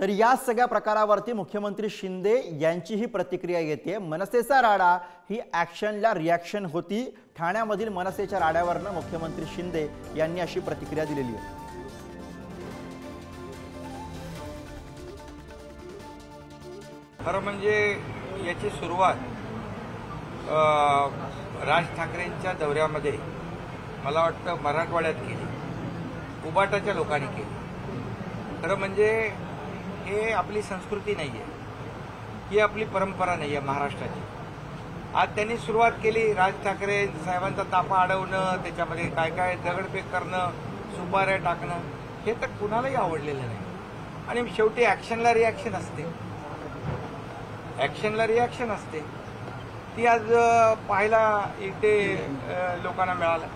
तर या सगळ्या प्रकारावरती मुख्यमंत्री शिंदे यांचीही प्रतिक्रिया येते। मनसेचा राडा ही ॲक्शनला रिॲक्शन होती। ठाण्यामधील मनसेच्या राड्यावरनं मुख्यमंत्री शिंदे यांनी अशी प्रतिक्रिया दिलेली आहे। खरं म्हणजे याची सुरुवात राज ठाकरेंच्या दौऱ्यामध्ये मला वाटतं मराठवाड्यात केली, उबाटाच्या लोकांनी केली। खरं म्हणजे हे आपली संस्कृती नाही आहे, ही आपली परंपरा नाही आहे महाराष्ट्राची। आज त्यांनी सुरुवात केली राज ठाकरे साहेबांचा ताफा अडवणं, त्याच्यामध्ये काय काय दगडफेक करणं, सुपाऱ्या टाकणं, हे तर कुणालाही आवडलेलं नाही। आणि शेवटी ॲक्शनला रिॲक्शन असते, ॲक्शनला रिॲक्शन असते, ती आज पाहायला इथे लोकांना मिळालं।